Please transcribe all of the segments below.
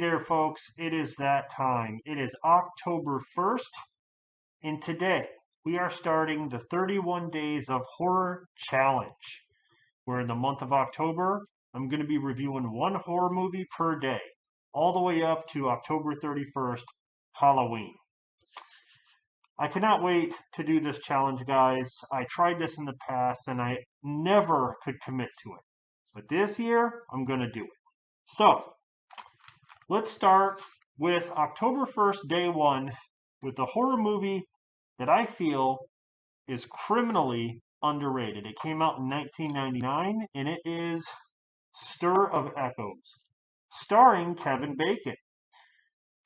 there, folks. It is that time. It is October 1st, and today we are starting the 31 Days of Horror Challenge. Where in the month of October, I'm going to be reviewing one horror movie per day, all the way up to October 31st, Halloween. I cannot wait to do this challenge, guys. I tried this in the past, and I never could commit to it. But this year, I'm going to do it. So, let's start with October 1st, day one, with a horror movie that I feel is criminally underrated. It came out in 1999, and it is Stir of Echoes, starring Kevin Bacon.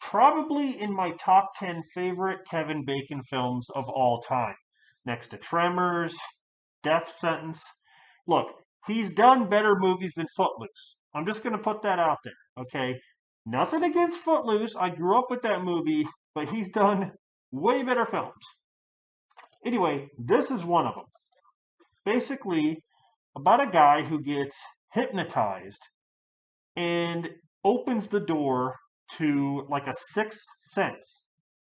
Probably in my top 10 favorite Kevin Bacon films of all time, next to Tremors, Death Sentence. Look, he's done better movies than Footloose. I'm just going to put that out there, okay? Nothing against Footloose. I grew up with that movie, but he's done way better films. Anyway, this is one of them. Basically, about a guy who gets hypnotized and opens the door to like a sixth sense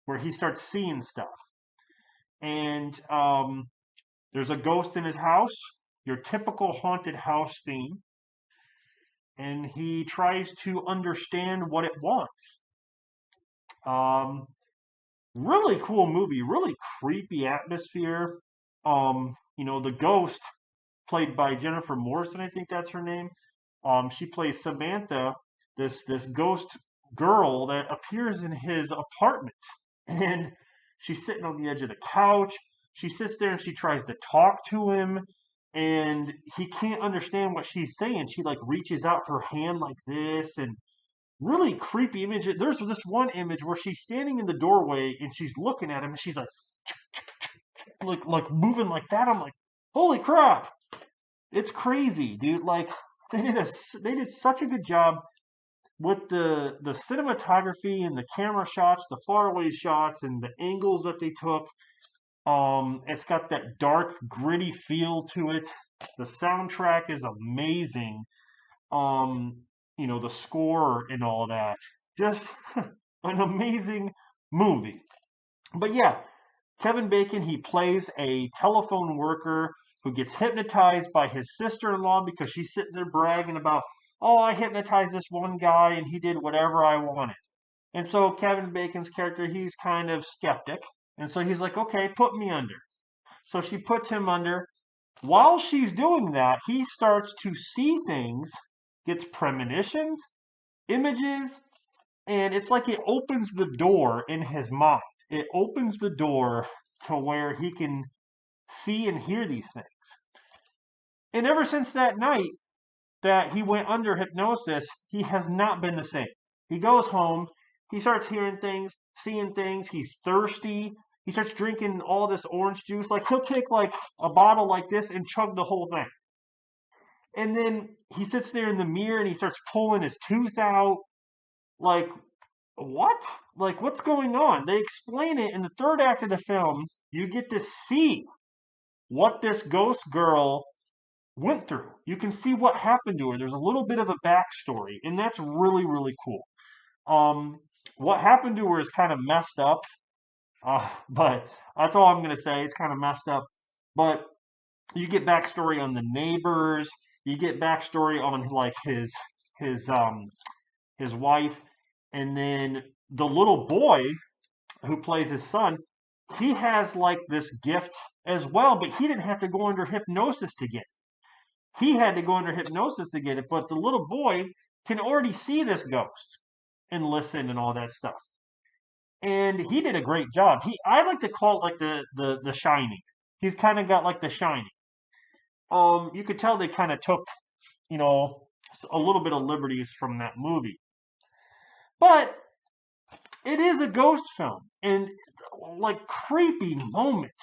where he starts seeing stuff. And there's a ghost in his house, your typical haunted house theme. And he tries to understand what it wants. Really cool movie, really creepy atmosphere. The ghost, played by Jennifer Morrison, I think that's her name. She plays Samantha, this ghost girl that appears in his apartment. And she's sitting on the edge of the couch. She sits there and she tries to talk to him. And he can't understand what she's saying. She like reaches out her hand like this, and really creepy image. There's this one image where she's standing in the doorway and she's looking at him, and she's like moving like that. I'm like, holy crap! It's crazy, dude. Like they did such a good job with the cinematography and the camera shots, the faraway shots, and the angles that they took. It's got that dark, gritty feel to it. The soundtrack is amazing. The score and all that. Just an amazing movie. But yeah, Kevin Bacon, he plays a telephone worker who gets hypnotized by his sister-in-law because she's sitting there bragging about, oh, I hypnotized this one guy and he did whatever I wanted. And so Kevin Bacon's character, he's kind of skeptic. And so he's like, okay, put me under. So she puts him under. While she's doing that, he starts to see things, gets premonitions, images, and it's like it opens the door in his mind. It opens the door to where he can see and hear these things. And ever since that night that he went under hypnosis, he has not been the same. He goes home, he starts hearing things, seeing things, he's thirsty. He starts drinking all this orange juice. Like, he'll take, like, a bottle like this and chug the whole thing. And then he sits there in the mirror and he starts pulling his tooth out. Like, what? Like, what's going on? They explain it in the third act of the film. You get to see what this ghost girl went through. You can see what happened to her. There's a little bit of a backstory, and that's really, really cool. What happened to her is kind of messed up. But that's all I'm going to say. It's kind of messed up. But you get backstory on the neighbors. You get backstory on like his wife, and then the little boy who plays his son. He has like this gift as well, but he didn't have to go under hypnosis to get it. He had to go under hypnosis to get it, but the little boy can already see this ghost and listen and all that stuff. And he did a great job. I like to call it like the Shining. He's kind of got like the Shining. You could tell they kind of took, a little bit of liberties from that movie. But it is a ghost film and like creepy moments.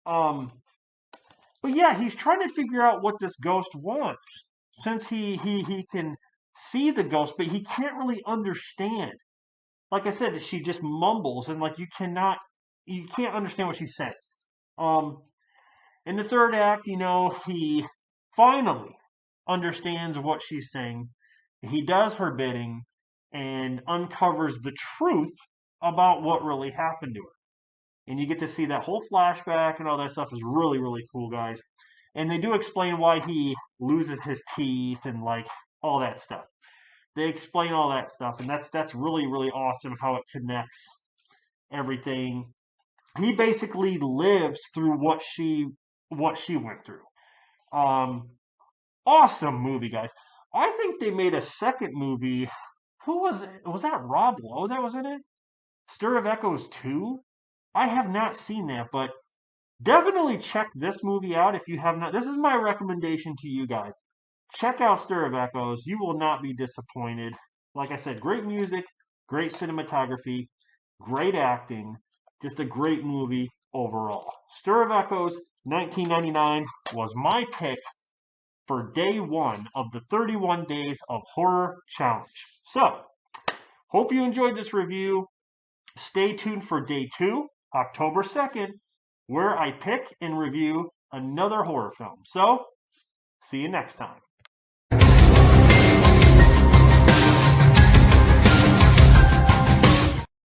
But yeah, he's trying to figure out what this ghost wants since he can see the ghost, but he can't really understand. Like I said, she just mumbles and like you can't understand what she says. In the third act, he finally understands what she's saying. He does her bidding, and uncovers the truth about what really happened to her. And you get to see that whole flashback and all that stuff is really, really cool, guys. And they do explain why he loses his teeth and like all that stuff. They explain all that stuff, and that's really, really awesome how it connects everything. He basically lives through what she went through. Um, Awesome movie, guys. I think they made a second movie. Who was it? Was that Rob Lowe that was in it? Stir of Echoes 2? I have not seen that, but definitely check this movie out if you have not. This is my recommendation to you guys. Check out Stir of Echoes. You will not be disappointed. Like I said, great music, great cinematography, great acting, just a great movie overall. Stir of Echoes 1999 was my pick for day one of the 31 Days of Horror Challenge. So, hope you enjoyed this review. Stay tuned for day two, October 2nd, where I pick and review another horror film. So, see you next time.